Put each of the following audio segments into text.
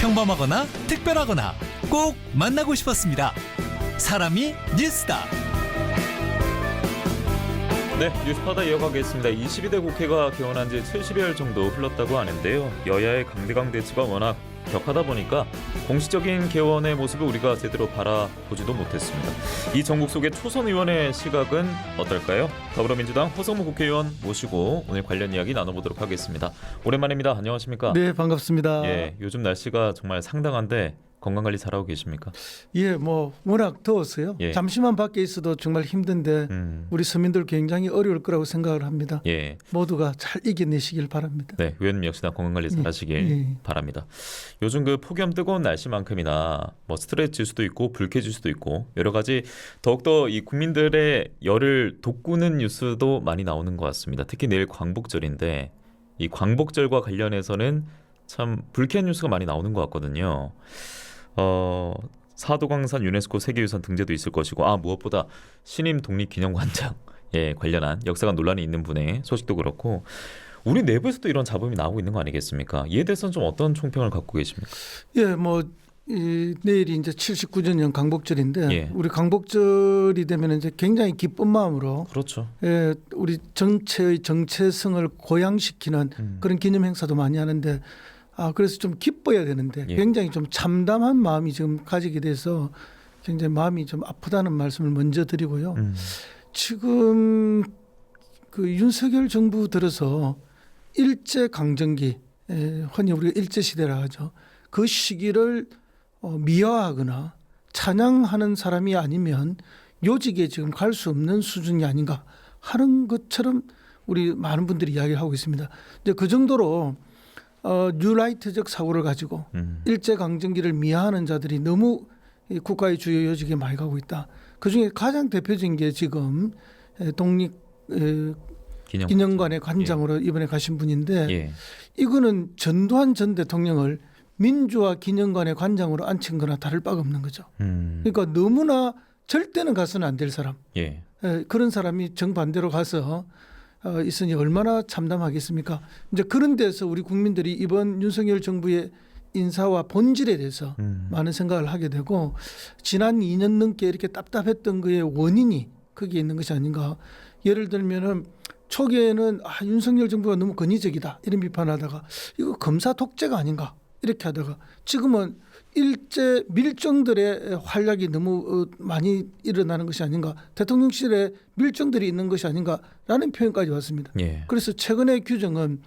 평범하거나 특별하거나 꼭 만나고 싶었습니다. 사람이 뉴스다. 네, 뉴스파다 이어가겠습니다. 22대 국회가 개원한 지 70여일 정도 흘렀다고 하는데요. 여야의 강대강 대치가 워낙 격하다 보니까 공식적인 개원의 모습을 우리가 제대로 바라보지도 못했습니다. 이 전국 속의 초선 의원의 시각은 어떨까요? 더불어민주당 허성무 국회의원 모시고 오늘 관련 이야기 나눠보도록 하겠습니다. 오랜만입니다. 안녕하십니까? 네, 반갑습니다. 예, 요즘 날씨가 정말 상당한데 건강관리 잘하고 계십니까? 예, 뭐 워낙 더웠어요. 예. 잠시만 밖에 있어도 정말 힘든데 우리 서민들 굉장히 어려울 거라고 생각을 합니다. 예. 모두가 잘 이겨내시길 바랍니다. 네, 의원님 역시나 건강관리 잘하시길 예. 바랍니다. 요즘 그 폭염 뜨거운 날씨만큼이나 뭐 스트레스 지수도 있고 불쾌 지수도 있고 여러 가지 더욱더 이 국민들의 열을 돋구는 뉴스도 많이 나오는 것 같습니다. 특히 내일 광복절인데 이 광복절과 관련해서는 참 불쾌한 뉴스가 많이 나오는 것 같거든요. 사도광산 유네스코 세계유산 등재도 있을 것이고 무엇보다 신임 독립기념관장 관련한 역사관 논란이 있는 분의 소식도 그렇고 우리 내부에서도 이런 잡음이 나오고 있는 거 아니겠습니까? 이에 대해서는 좀 어떤 총평을 갖고 계십니까? 예, 내일이 이제 79주년 광복절인데 예. 우리 광복절이 되면 이제 굉장히 기쁜 마음으로 그렇죠. 우리 전체의 정체성을 고양시키는 그런 기념 행사도 많이 하는데 그래서 좀 기뻐야 되는데 예. 굉장히 좀 참담한 마음이 지금 가지게 돼서 굉장히 마음이 좀 아프다는 말씀을 먼저 드리고요. 지금 그 윤석열 정부 들어서 일제 강점기, 흔히 우리가 일제 시대라 하죠. 그 시기를 미화하거나 찬양하는 사람이 아니면 요직에 지금 갈 수 없는 수준이 아닌가 하는 것처럼 우리 많은 분들이 이야기를 하고 있습니다. 이제 그 정도로 뉴라이트적 사고를 가지고 일제 강점기를 미화하는 자들이 너무 이 국가의 주요 요직에 많이 가고 있다. 그중에 가장 대표적인 게 지금 독립 기념관의 관장으로 이번에 가신 분인데 이거는 전두환 전 대통령을 민주화 기념관의 관장으로 앉힌 거나 다를 바가 없는 거죠. 그러니까 너무나 절대는 가서는 안 될 사람. 그런 사람이 정반대로 가서 있으니 얼마나 참담하겠습니까? 이제 그런 데서 우리 국민들이 이번 윤석열 정부의 인사와 본질에 대해서 많은 생각을 하게 되고 지난 2년 넘게 이렇게 답답했던 그의 원인이 거기에 있는 것이 아닌가. 예를 들면은 초기에는 윤석열 정부가 너무 권위적이다 이런 비판하다가 이거 검사 독재가 아닌가 이렇게 하다가 지금은 일제 밀정들의 활약이 너무 많이 일어나는 것이 아닌가, 대통령실에 밀정들이 있는 것이 아닌가라는 표현까지 왔습니다. 그래서 최근의 규정은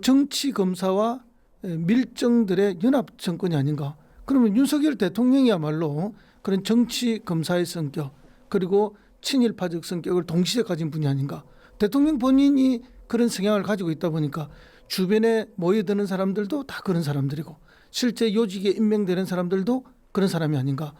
정치 검사와 밀정들의 연합 정권이 아닌가. 그러면 윤석열 대통령이야말로 그런 정치 검사의 성격 그리고 친일파적 성격을 동시에 가진 분이 아닌가. 대통령 본인이 그런 성향을 가지고 있다 보니까 주변에 모여드는 사람들도 다 그런 사람들이고 실제 요직에 임명되는 사람들도 그런 사람이 아닌가.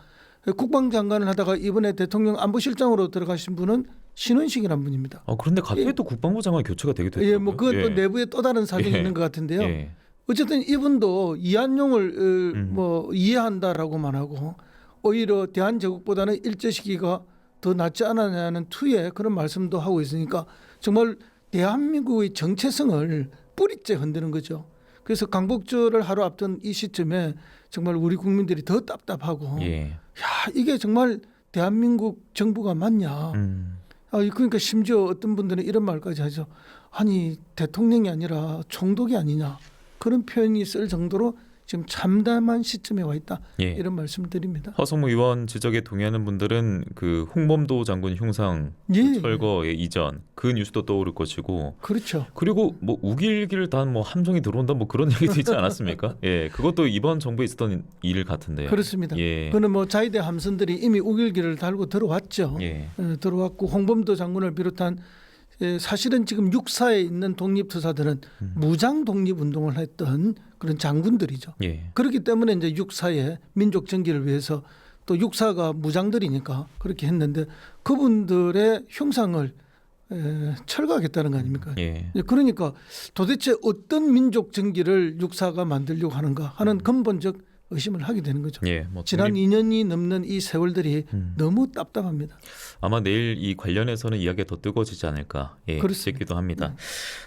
국방장관을 하다가 이번에 대통령 안보실장으로 들어가신 분은 신원식이라는 분입니다. 그런데 갑자기 또 국방부 장관 교체가 되게 됐더라고요. 그것도 내부에 또 다른 사정이 있는 것 같은데요. 어쨌든 이분도 이한용을 이해한다라고만 하고 오히려 대한제국보다는 일제 시기가 더 낫지 않았냐는 투의 그런 말씀도 하고 있으니까 정말 대한민국의 정체성을 뿌리째 흔드는 거죠. 그래서 광복절을 하루 앞둔 이 시점에 정말 우리 국민들이 더 답답하고 이게 정말 대한민국 정부가 맞냐. 그러니까 심지어 어떤 분들은 이런 말까지 하죠. 아니 대통령이 아니라 총독이 아니냐. 그런 표현이 쓸 정도로 지금 참담한 시점에 와 있다. 이런 말씀드립니다. 허성무 의원 지적에 동의하는 분들은 그 홍범도 장군 흉상 철거의 이전 그 뉴스도 떠오를 것이고, 그렇죠. 그리고 뭐 우길기를 단 뭐 함정이 들어온다 뭐 그런 얘기도 있지 않았습니까? 그것도 이번 정부에 있었던 일 같은데요. 그렇습니다. 그는 뭐 자위대 함선들이 이미 우길기를 달고 들어왔죠. 들어왔고 홍범도 장군을 비롯한 사실은 지금 육사에 있는 독립투사들은 무장 독립운동을 했던 그런 장군들이죠. 그렇기 때문에 이제 육사의 민족 정기를 위해서 또 육사가 무장들이니까 그렇게 했는데 그분들의 흉상을 철거하겠다는 거 아닙니까? 그러니까 도대체 어떤 민족 정기를 육사가 만들려고 하는가 하는 근본적 의심을 하게 되는 거죠. 예, 지난 2년이 넘는 이 세월들이 너무 답답합니다. 아마 내일 이 관련해서는 이야기가 더 뜨거워지지 않을까 싶기도 합니다.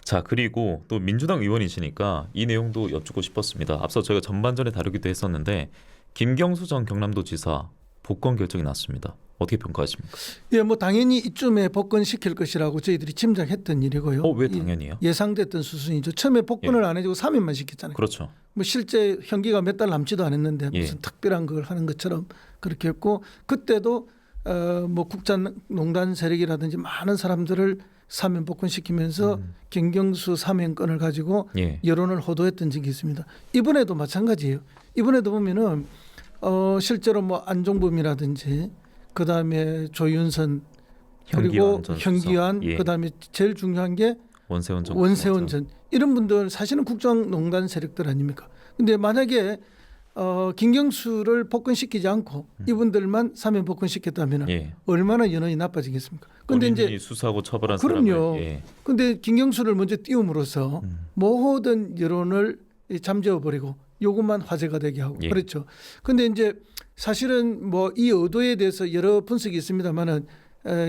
자, 그리고 또 민주당 의원이시니까 이 내용도 여쭙고 싶었습니다. 앞서 저희가 전반전에 다루기도 했었는데 김경수 전 경남도지사 복권 결정이 났습니다. 어떻게 평가하십니까? 예, 뭐 당연히 이쯤에 복권시킬 것이라고 저희들이 짐작했던 일이고요. 왜 당연히요? 예상됐던 수순이죠. 처음에 복권을 안 해주고 사면만 시켰잖아요. 그렇죠. 뭐 실제 현기가 몇 달 남지도 않았는데 무슨 특별한 걸 하는 것처럼 그렇게 했고 그때도 뭐 국정농단 세력이라든지 많은 사람들을 사면 복권시키면서 김경수 사면권을 가지고 여론을 호도했던 적이 있습니다. 이번에도 마찬가지예요. 이번에도 보면은 실제로 뭐 안종범이라든지 그다음에 조윤선 그리고 현기환 그다음에 제일 중요한 게 원세훈 전 이런 분들 사실은 국정농단 세력들 아닙니까? 근데 만약에 김경수를 복권시키지 않고 이분들만 사면 복권시켰다면 얼마나 연원이 나빠지겠습니까? 근데 이제 수사하고 처벌한 그럼요. 사람을 근데 김경수를 먼저 띄움으로써 모든 여론을 잠재워 버리고 요것만 화제가 되게 하고 그렇죠. 근데 이제 사실은 뭐 이 의도에 대해서 여러 분석이 있습니다만은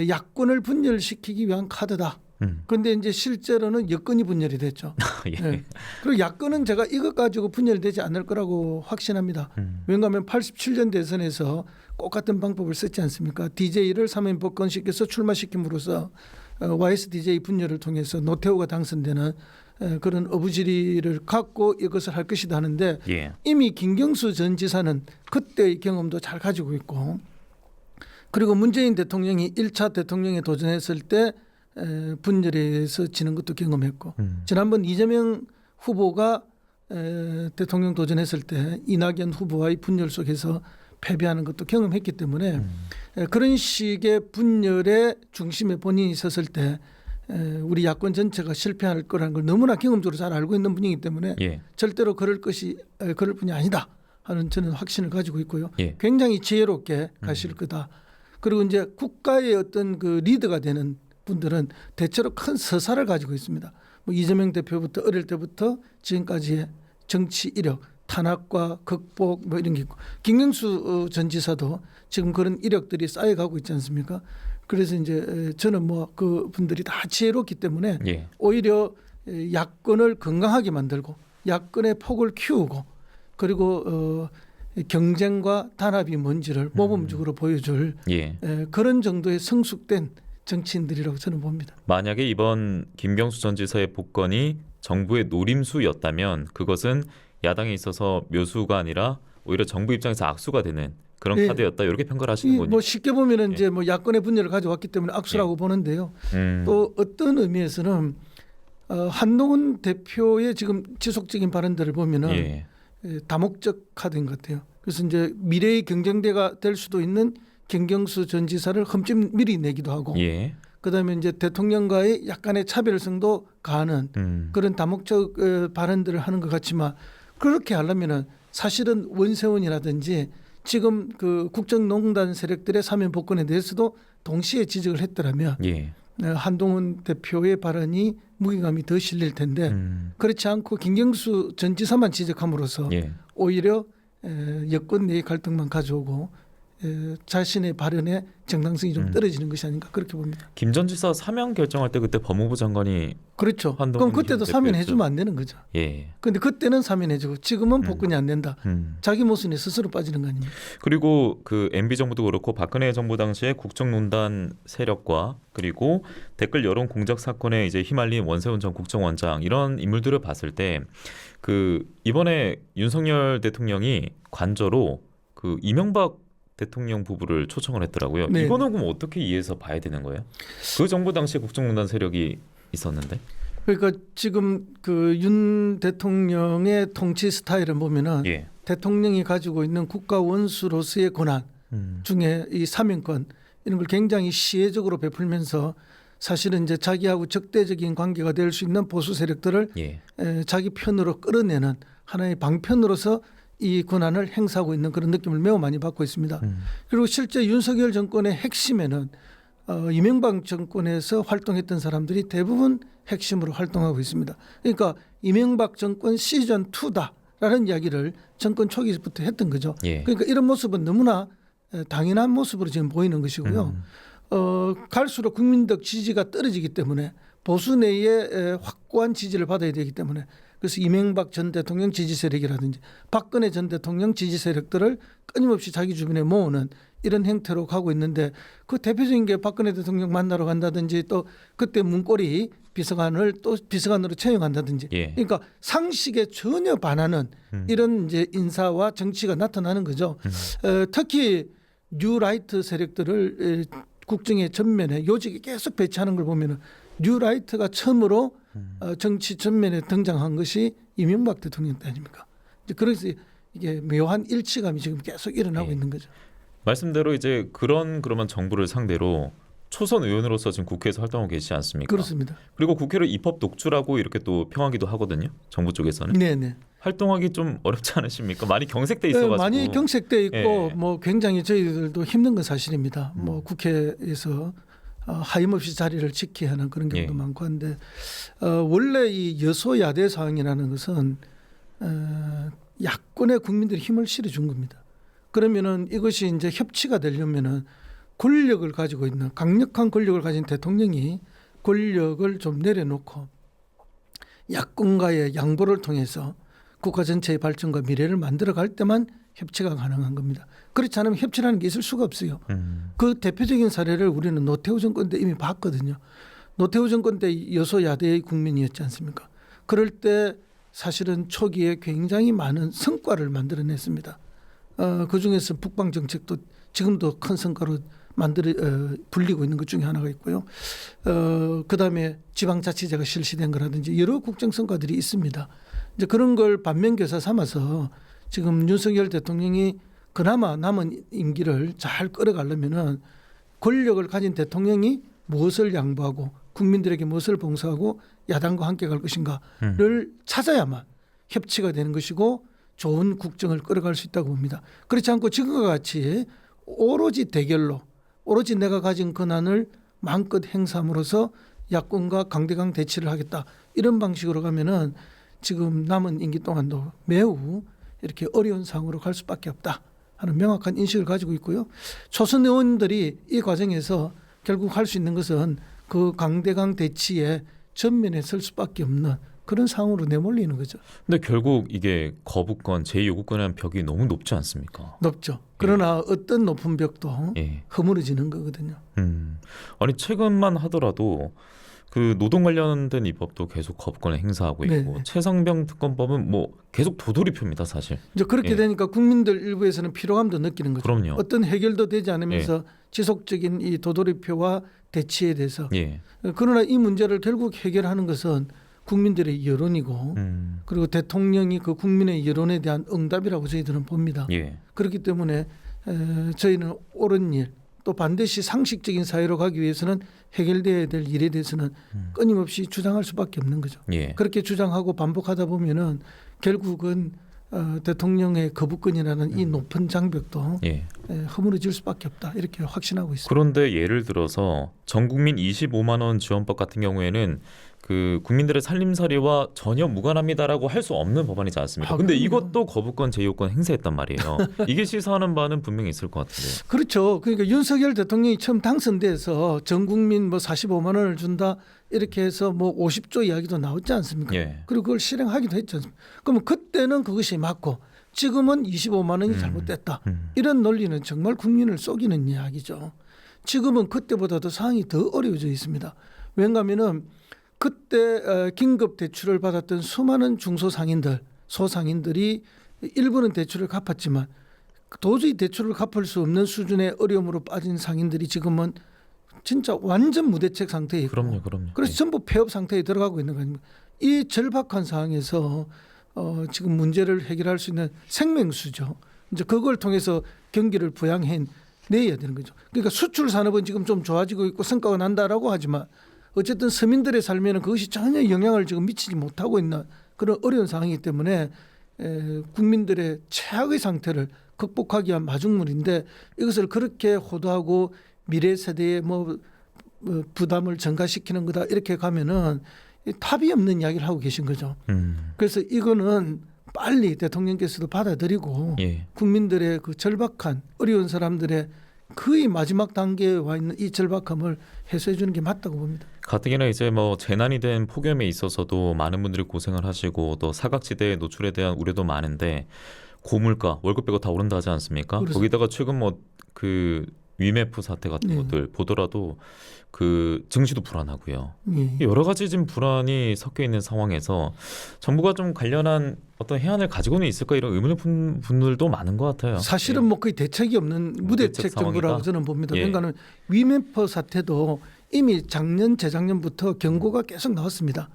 야권을 분열시키기 위한 카드다. 그런데 이제 실제로는 여권이 분열이 됐죠. 그리고 야권은 제가 이것 가지고 분열되지 않을 거라고 확신합니다. 왜냐하면 87년 대선에서 똑같은 방법을 썼지 않습니까? DJ를 사면 복권시켜서 출마시킴으로써 YSDJ 분열을 통해서 노태우가 당선되는 그런 어부지리를 갖고 이것을 할 것이다 하는데 이미 김경수 전 지사는 그때의 경험도 잘 가지고 있고 그리고 문재인 대통령이 1차 대통령에 도전했을 때 분열에서 지는 것도 경험했고 지난번 이재명 후보가 대통령 도전했을 때 이낙연 후보와의 분열 속에서 패배하는 것도 경험했기 때문에 그런 식의 분열의 중심에 본인이 섰을 때 우리 야권 전체가 실패할 거라는 걸 너무나 경험적으로 잘 알고 있는 분이기 때문에 절대로 그럴 뿐이 아니다 하는 저는 확신을 가지고 있고요. 굉장히 지혜롭게 가실 거다. 그리고 이제 국가의 어떤 그 리더가 되는 분들은 대체로 큰 서사를 가지고 있습니다. 뭐 이재명 대표부터 어릴 때부터 지금까지의 정치 이력, 탄압과 극복 뭐 이런 게 있고 김경수 전 지사도 지금 그런 이력들이 쌓여가고 있지 않습니까? 그래서 이제 저는 뭐 그 분들이 다 지혜롭기 때문에 오히려 야권을 건강하게 만들고 야권의 폭을 키우고 그리고 경쟁과 단합이 뭔지를 모범적으로 보여줄 그런 정도의 성숙된 정치인들이라고 저는 봅니다. 만약에 이번 김경수 전 지사의 복권이 정부의 노림수였다면 그것은 야당에 있어서 묘수가 아니라 오히려 정부 입장에서 악수가 되는 그런 카드였다 이렇게 평가를 하시는군요. 뭐 쉽게 보면은 이제 뭐 야권의 분열을 가져왔기 때문에 악수라고 보는데요. 또 어떤 의미에서는 한동훈 대표의 지금 지속적인 발언들을 보면은 다목적 카드인 것 같아요. 그래서 이제 미래의 경쟁대가 될 수도 있는 김경수 전 지사를 흠집 미리 내기도 하고 그다음에 이제 대통령과의 약간의 차별성도 가하는 그런 다목적 발언들을 하는 것 같지만 그렇게 하려면은 사실은 원세훈이라든지 지금 그 국정농단 세력들의 사면 복권에 대해서도 동시에 지적을 했더라면 한동훈 대표의 발언이 무게감이 더 실릴 텐데 그렇지 않고 김경수 전 지사만 지적함으로써 오히려 여권 내의 갈등만 가져오고 자신의 발언의 정당성이 좀 떨어지는 것이 아닌가 그렇게 봅니다. 김 전 지사 사면 결정할 때 그때 법무부 장관이 그렇죠. 그럼 그때도 사면해주면 안 되는 거죠. 그런데 그때는 사면해주고 지금은 복권이 안 된다. 자기 모순에 스스로 빠지는 거 아닙니까? 그리고 그 MB 정부도 그렇고 박근혜 정부 당시에 국정농단 세력과 그리고 댓글 여론 공작 사건에 이제 휘말린 원세훈 전 국정원장 이런 인물들을 봤을 때 그 이번에 윤석열 대통령이 관저로 그 이명박 대통령 부부를 초청을 했더라고요. 이거는 그럼 어떻게 이해해서 봐야 되는 거예요? 그 정부 당시에 국정농단 세력이 있었는데. 그러니까 지금 그 윤 대통령의 통치 스타일을 보면은 대통령이 가지고 있는 국가 원수로서의 권한 중에 이 사면권 이런 걸 굉장히 시혜적으로 베풀면서 사실은 이제 자기하고 적대적인 관계가 될 수 있는 보수 세력들을 자기 편으로 끌어내는 하나의 방편으로서 이 권한을 행사하고 있는 그런 느낌을 매우 많이 받고 있습니다. 그리고 실제 윤석열 정권의 핵심에는 이명박 정권에서 활동했던 사람들이 대부분 핵심으로 활동하고 있습니다. 그러니까 이명박 정권 시즌 2다 라는 이야기를 정권 초기부터 했던 거죠. 예. 그러니까 이런 모습은 너무나 당연한 모습으로 지금 보이는 것이고요. 갈수록 국민적 지지가 떨어지기 때문에 보수 내에 확고한 지지를 받아야 되기 때문에 그래서 이명박 전 대통령 지지 세력이라든지 박근혜 전 대통령 지지 세력들을 끊임없이 자기 주변에 모으는 이런 행태로 가고 있는데 그 대표적인 게 박근혜 대통령 만나러 간다든지 또 그때 문고리 비서관을 또 비서관으로 채용한다든지 예. 그러니까 상식에 전혀 반하는 이런 이제 인사와 정치가 나타나는 거죠. 특히 뉴라이트 세력들을 국정의 전면에 요직에 계속 배치하는 걸 보면은 뉴라이트가 처음으로 정치 전면에 등장한 것이 이명박 대통령 때 아닙니까? 이제 그래서 이게 묘한 일치감이 지금 계속 일어나고 예. 있는 거죠. 말씀대로 이제 그러면 정부를 상대로 초선 의원으로서 지금 국회에서 활동하고 계시지 않습니까? 그렇습니다. 그리고 국회를 입법 독주라고 이렇게 또 평하기도 하거든요. 정부 쪽에서는. 네네. 활동하기 좀 어렵지 않으십니까? 많이 경색돼 있어가지고. 많이 경색돼 있고 예. 뭐 굉장히 저희들도 힘든 건 사실입니다. 뭐 국회에서 하염없이 자리를 지켜야 하는 그런 경우도 예. 많고 한데 원래 이 여소야대 사항이라는 것은 야권의 국민들이 힘을 실어준 겁니다. 그러면은 이것이 이제 협치가 되려면은 권력을 가지고 있는 강력한 권력을 가진 대통령이 권력을 좀 내려놓고 야권과의 양보를 통해서 국가 전체의 발전과 미래를 만들어갈 때만 협치가 가능한 겁니다. 그렇지 않으면 협치라는 게 있을 수가 없어요. 그 대표적인 사례를 우리는 노태우 정권 때 이미 봤거든요. 노태우 정권 때 여소야대의 국민이었지 않습니까? 그럴 때 사실은 초기에 굉장히 많은 성과를 만들어냈습니다. 그중에서 북방 정책도 지금도 큰 성과로 불리고 있는 것 중에 하나가 있고요. 그다음에 지방자치제가 실시된 거라든지 여러 국정 성과들이 있습니다. 이제 그런 걸 반면교사 삼아서 지금 윤석열 대통령이 그나마 남은 임기를 잘 끌어가려면은 권력을 가진 대통령이 무엇을 양보하고 국민들에게 무엇을 봉사하고 야당과 함께 갈 것인가를 찾아야만 협치가 되는 것이고 좋은 국정을 끌어갈 수 있다고 봅니다. 그렇지 않고 지금과 같이 오로지 대결로 오로지 내가 가진 권한을 마음껏 행사함으로써 야권과 강대강 대치를 하겠다 이런 방식으로 가면은 지금 남은 임기 동안도 매우 이렇게 어려운 상황으로 갈 수밖에 없다 하는 명확한 인식을 가지고 있고요. 초선 의원들이 이 과정에서 결국 할 수 있는 것은 그 강대강 대치에 전면에 설 수밖에 없는 그런 상황으로 내몰리는 거죠. 근데 결국 이게 거부권, 제2요구권이라는 벽이 너무 높지 않습니까? 높죠. 그러나 어떤 높은 벽도 예. 허물어지는 거거든요. 아니 최근만 하더라도 그 노동 관련된 입법도 계속 거부권을 행사하고 있고 네. 최상병 특검법은 뭐 계속 도돌이표입니다 사실. 이제 그렇게 예. 되니까 국민들 일부에서는 피로감도 느끼는 거죠. 그럼요. 어떤 해결도 되지 않으면서 지속적인 이 도돌이표와 대치에 대해서. 예. 그러나 이 문제를 결국 해결하는 것은 국민들의 여론이고 그리고 대통령이 그 국민의 여론에 대한 응답이라고 저희들은 봅니다. 예. 그렇기 때문에 저희는 옳은 일 또 반드시 상식적인 사회로 가기 위해서는 해결돼야 될 일에 대해서는 끊임없이 주장할 수밖에 없는 거죠. 예. 그렇게 주장하고 반복하다 보면은 결국은 대통령의 거부권이라는 이 높은 장벽도 예. 허물어질 수밖에 없다 이렇게 확신하고 있습니다. 그런데 예를 들어서 전국민 25만 원 지원법 같은 경우에는 그 국민들의 살림살이와 전혀 무관합니다라고 할 수 없는 법안이지 않습니까? 근데 이것도 거부권 제2요건 행사했단 말이에요. 이게 시사하는 바는 분명히 있을 것 같은데. 그렇죠. 그러니까 윤석열 대통령이 처음 당선돼서 전 국민 뭐 45만 원을 준다 이렇게 해서 뭐 50조 이야기도 나왔지 않습니까? 예. 그리고 그걸 실행하기도 했지 않습니까? 그러면 그때는 그것이 맞고 지금은 25만 원이 잘못됐다. 이런 논리는 정말 국민을 속이는 이야기죠. 지금은 그때보다도 상황이 더 어려워져 있습니다. 왜냐하면은 그때 긴급 대출을 받았던 수많은 중소상인들, 소상인들이 일부는 대출을 갚았지만 도저히 대출을 갚을 수 없는 수준의 어려움으로 빠진 상인들이 지금은 진짜 완전 무대책 상태에 있고 그럼요. 그래서 예. 전부 폐업 상태에 들어가고 있는 거 아닙니까? 이 절박한 상황에서 지금 문제를 해결할 수 있는 생명수죠. 이제 그걸 통해서 경기를 부양해 내야 되는 거죠. 그러니까 수출 산업은 지금 좀 좋아지고 있고 성과가 난다라고 하지만 어쨌든 서민들의 삶에는 그것이 전혀 영향을 지금 미치지 못하고 있는 그런 어려운 상황이기 때문에 국민들의 최악의 상태를 극복하기 위한 마중물인데 이것을 그렇게 호도하고 미래 세대의 뭐 부담을 증가시키는 거다 이렇게 가면은 답이 없는 이야기를 하고 계신 거죠. 그래서 이거는 빨리 대통령께서도 받아들이고 예. 국민들의 그 절박한 어려운 사람들의 거의 마지막 단계에 와 있는 이 절박함을 해소해 주는 게 맞다고 봅니다. 가뜩이나 이제 뭐 재난이 된 폭염에 있어서도 많은 분들이 고생을 하시고 또 사각지대 노출에 대한 우려도 많은데 고물가 월급 빼고 다 오른다 하지 않습니까? 그렇습니다. 거기다가 최근 뭐 그 위메프 사태 같은 네. 것들 보더라도 그 증시도 불안하고요. 예. 여러 가지 지금 불안이 섞여 있는 상황에서 정부가 좀 관련한 어떤 해안을 가지고는 있을까 이런 의문을 푼 분들도 많은 것 같아요. 사실은 뭐 거의 대책이 없는 무대책 정부라고 상황이다? 저는 봅니다. 예. 그러니까는 위메프 사태도 이미 작년 재작년부터 경고가 계속 나왔습니다.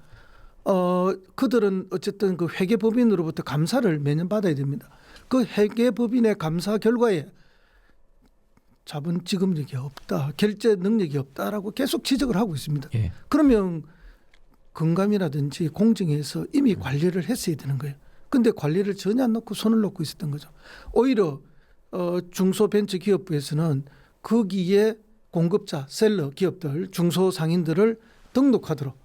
그들은 어쨌든 그 회계법인으로부터 감사를 매년 받아야 됩니다. 그 회계법인의 감사 결과에 자본 지급력이 없다, 결제 능력이 없다라고 계속 지적을 하고 있습니다. 예. 그러면 금감이라든지 공정에서 이미 관리를 했어야 되는 거예요. 근데 관리를 전혀 안 놓고 손을 놓고 있었던 거죠. 오히려 중소벤처기업부에서는 거기에 공급자, 셀러 기업들, 중소상인들을 등록하도록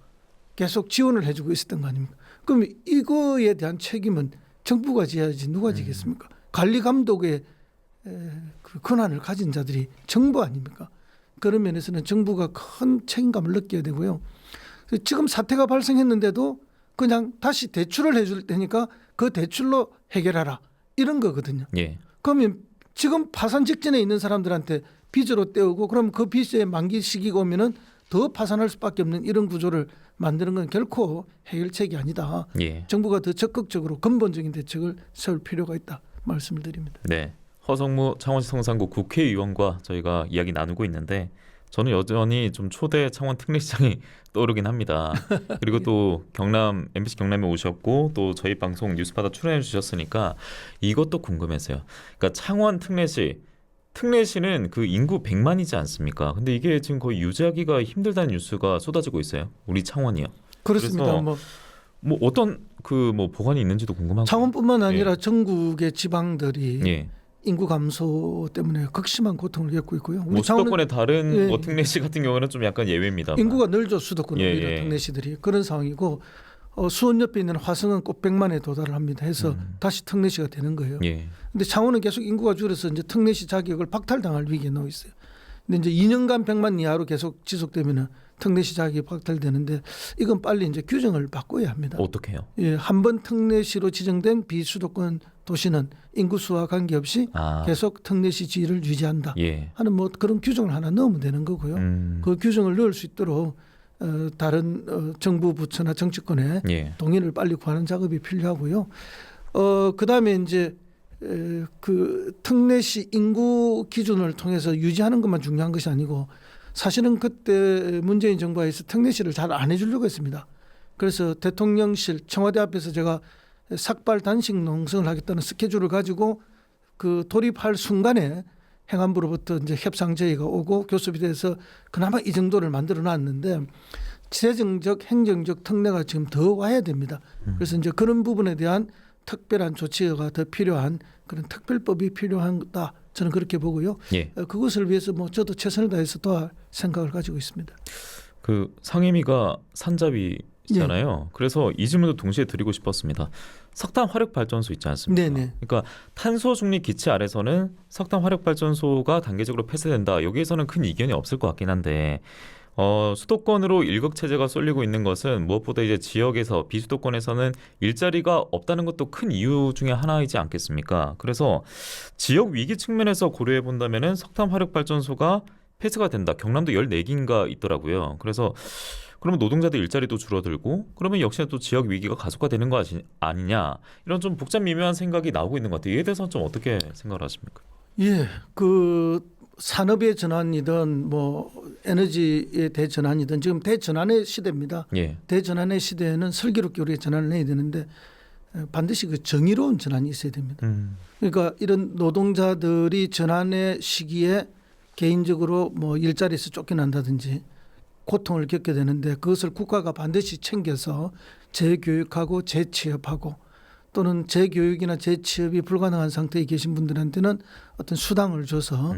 계속 지원을 해주고 있었던 거 아닙니까? 그럼 이거에 대한 책임은 정부가 져야지 누가 지겠습니까? 관리 감독의 그 권한을 가진 자들이 정부 아닙니까? 그런 면에서는 정부가 큰 책임감을 느껴야 되고요. 지금 사태가 발생했는데도 그냥 다시 대출을 해줄 테니까 그 대출로 해결하라 이런 거거든요. 예. 그러면 지금 파산 직전에 있는 사람들한테 빚으로 떼우고 그럼 그 빚의 만기 시기가 오면은 더 파산할 수밖에 없는 이런 구조를 만드는 건 결코 해결책이 아니다. 예. 정부가 더 적극적으로 근본적인 대책을 세울 필요가 있다 말씀을 드립니다. 네. 허성무 창원시 성산구 국회의원과 저희가 이야기 나누고 있는데 저는 여전히 좀 초대 창원 특례시장이 떠오르긴 합니다. 그리고 또 경남 MBC 경남에 오셨고 또 저희 방송 뉴스바다 출연해 주셨으니까 이것도 궁금해서요. 그러니까 창원 특례시는 그 인구 100만이지 않습니까? 근데 이게 지금 거의 유지하기가 힘들다는 뉴스가 쏟아지고 있어요. 우리 창원이요. 그렇습니다. 그래서 뭐 어떤 그 뭐 보관이 있는지도 궁금하고. 창원뿐만 아니라 전국의 지방들이 예. 인구 감소 때문에 극심한 고통을 겪고 있고요. 뭐 수도권의 다른 예. 뭐 특례시 같은 경우는 좀 약간 예외입니다. 인구가 늘죠. 수도권 예, 오히려 예. 특례시들이 그런 상황이고 수원 옆에 있는 화성은 꼭 100만에 도달을 합니다. 해서 다시 특례시가 되는 거예요. 예. 근데 창원은 계속 인구가 줄어서 이제 특례시 자격을 박탈당할 위기에 놓여 있어요. 근데 이제 2년간 100만 이하로 계속 지속되면은 특례시 자격이 박탈되는데 이건 빨리 이제 규정을 바꿔야 합니다. 어떻게 해요? 예, 한번 특례시로 지정된 비수도권 도시는 인구수와 관계없이 계속 특례시 지위를 유지한다 예. 하는 뭐 그런 규정을 하나 넣으면 되는 거고요. 그 규정을 넣을 수 있도록 다른 정부 부처나 정치권에 예. 동의를 빨리 구하는 작업이 필요하고요. 그다음에 이제 그 특례시 인구 기준을 통해서 유지하는 것만 중요한 것이 아니고 사실은 그때 문재인 정부에서 특례시를 잘 안 해주려고 했습니다. 그래서 대통령실 청와대 앞에서 제가 삭발 단식 농성을 하겠다는 스케줄을 가지고 그 돌입할 순간에 행안부로부터 이제 협상 제의가 오고 교섭이 돼서 그나마 이 정도를 만들어 놨는데 재정적 행정적 특례가 지금 더 와야 됩니다. 그래서 이제 그런 부분에 대한 특별한 조치가 더 필요한 그런 특별법이 필요하다. 저는 그렇게 보고요. 예. 그것을 위해서 뭐 저도 최선을 다해서 도할 생각을 가지고 있습니다. 그 상임위가 산자위잖아요. 그래서 이 질문도 동시에 드리고 싶었습니다. 석탄 화력 발전소 있지 않습니까? 네네. 그러니까 탄소 중립 기치 아래서는 석탄 화력 발전소가 단계적으로 폐쇄된다. 여기에서는 큰 이견이 없을 것 같긴 한데 수도권으로 일극 체제가 쏠리고 있는 것은 무엇보다 이제 지역에서 비수도권에서는 일자리가 없다는 것도 큰 이유 중에 하나이지 않겠습니까? 그래서 지역 위기 측면에서 고려해 본다면은 석탄 화력 발전소가 폐쇄가 된다. 경남도 14기인가 있더라고요. 그래서 그러면 노동자들 일자리도 줄어들고 그러면 역시나 또 지역 위기가 가속화되는 거 아니냐 이런 좀 복잡 미묘한 생각이 나오고 있는 것 같아요. 이에 대해서는 좀 어떻게 생각을 하십니까? 예, 그 산업의 전환이든 뭐 에너지의 대전환이든 지금 대전환의 시대입니다. 예. 대전환의 시대에는 슬기롭게 우리가 전환을 해야 되는데 반드시 그 정의로운 전환이 있어야 됩니다. 그러니까 이런 노동자들이 전환의 시기에 개인적으로 뭐 일자리에서 쫓겨난다든지 고통을 겪게 되는데 그것을 국가가 반드시 챙겨서 재교육하고 재취업하고 또는 재교육이나 재취업이 불가능한 상태에 계신 분들한테는 어떤 수당을 줘서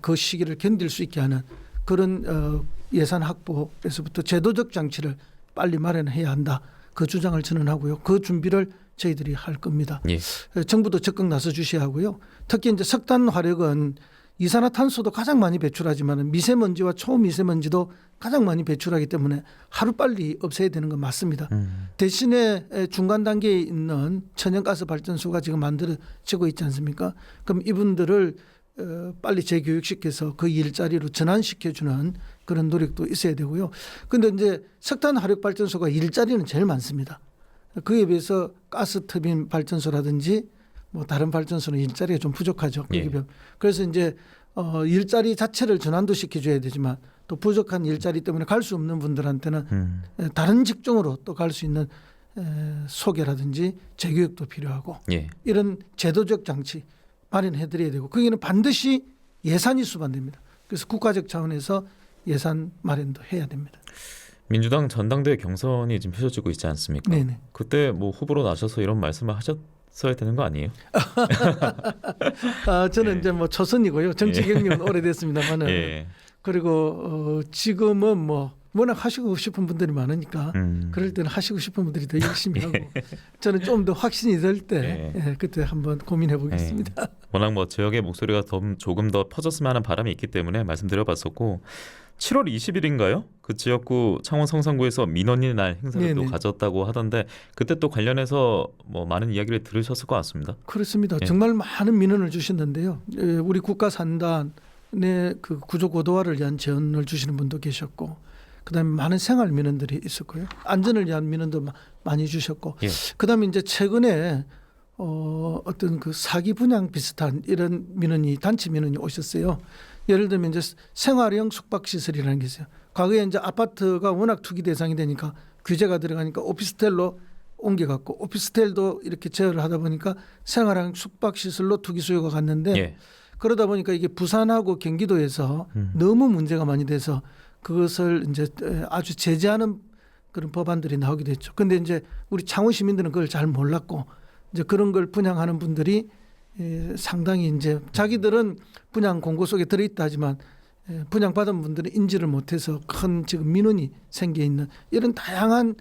그 시기를 견딜 수 있게 하는 그런 예산 확보에서부터 제도적 장치를 빨리 마련해야 한다. 그 주장을 저는 하고요. 그 준비를 저희들이 할 겁니다. 예. 정부도 적극 나서 주셔야 하고요. 특히 이제 석탄 화력은 이산화탄소도 가장 많이 배출하지만 미세먼지와 초미세먼지도 가장 많이 배출하기 때문에 하루빨리 없애야 되는 건 맞습니다. 대신에 중간 단계에 있는 천연가스 발전소가 지금 만들어지고 있지 않습니까? 그럼 이분들을 빨리 재교육시켜서 그 일자리로 전환시켜주는 그런 노력도 있어야 되고요. 그런데 이제 석탄 화력 발전소가 일자리는 제일 많습니다. 그에 비해서 가스 터빈 발전소라든지 뭐 다른 발전소는 일자리가 좀 부족하죠. 예. 그래서 이제 일자리 자체를 전환도 시켜줘야 되지만 또 부족한 일자리 때문에 갈 수 없는 분들한테는 다른 직종으로 또 갈 수 있는 소개라든지 재교육도 필요하고 예. 이런 제도적 장치 마련해드려야 되고 거기는 반드시 예산이 수반됩니다. 그래서 국가적 차원에서 예산 마련도 해야 됩니다. 민주당 전당대회 경선이 지금 펼쳐지고 있지 않습니까? 네네. 그때 뭐 후보로 나셔서 이런 말씀을 하셨어야 되는 거 아니에요? 저는 예. 이제 뭐 초선이고요. 정치 경력은 오래됐습니다만은 예. 그리고 지금은 뭐 워낙 하시고 싶은 분들이 많으니까 그럴 때는 하시고 싶은 분들이 더 열심히 하고 저는 좀 더 확신이 될 때 그때 한번 고민해 보겠습니다. 워낙 뭐 지역의 목소리가 조금 더 퍼졌으면 하는 바람이 있기 때문에 말씀드려봤었고 7월 20일인가요? 그 지역구 창원 성산구에서 민원인의 날 행사를 또 네네. 가졌다고 하던데 그때 또 관련해서 뭐 많은 이야기를 들으셨을 것 같습니다. 그렇습니다. 예. 정말 많은 민원을 주셨는데요. 우리 국가산단의 그 구조 고도화를 위한 제언을 주시는 분도 계셨고 그다음에 많은 생활 민원들이 있었고요. 안전을 위한 민원도 많이 주셨고 예. 그다음에 이제 최근에 어떤 그 사기 분양 비슷한 이런 민원이 단체 민원이 오셨어요. 예를 들면 이제 생활형 숙박시설이라는 게 있어요. 과거에 이제 아파트가 워낙 투기 대상이 되니까 규제가 들어가니까 오피스텔로 옮겨갔고 오피스텔도 이렇게 제어를 하다 보니까 생활형 숙박시설로 투기 수요가 갔는데 예. 그러다 보니까 이게 부산하고 경기도에서 너무 문제가 많이 돼서 그것을 이제 아주 제재하는 그런 법안들이 나오기도 했죠. 근데 이제 우리 창원 시민들은 그걸 잘 몰랐고 이제 그런 걸 분양하는 분들이 상당히 이제 자기들은 분양 공고 속에 들어있다 하지만 분양받은 분들은 인지를 못해서 큰 지금 민원이 생겨 있는 이런 다양한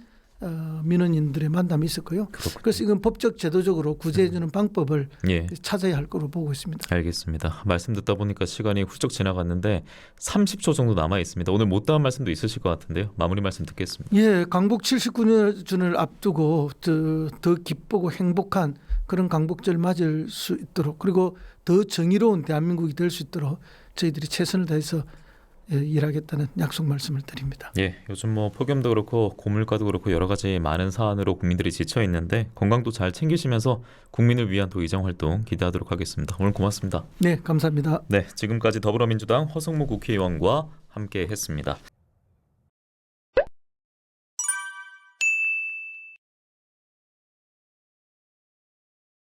민원인들의 만남이 있었고요. 그래서 이건 법적 제도적으로 구제해주는 방법을 예. 찾아야 할 거로 보고 있습니다. 알겠습니다. 말씀 듣다 보니까 시간이 훌쩍 지나갔는데 30초 정도 남아 있습니다. 오늘 못다한 말씀도 있으실 것 같은데요. 마무리 말씀 듣겠습니다. 예, 강북 79주년을 앞두고 더 기쁘고 행복한 그런 강북절 맞을 수 있도록 그리고 더 정의로운 대한민국이 될 수 있도록 저희들이 최선을 다해서 일하겠다는 약속 말씀을 드립니다. 예, 요즘 뭐 폭염도 그렇고 고물가도 그렇고 여러 가지 많은 사안으로 국민들이 지쳐 있는데 건강도 잘 챙기시면서 국민을 위한 또 이정 활동 기대하도록 하겠습니다. 오늘 고맙습니다. 네, 감사합니다. 네, 지금까지 더불어민주당 허성무 국회의원과 함께했습니다.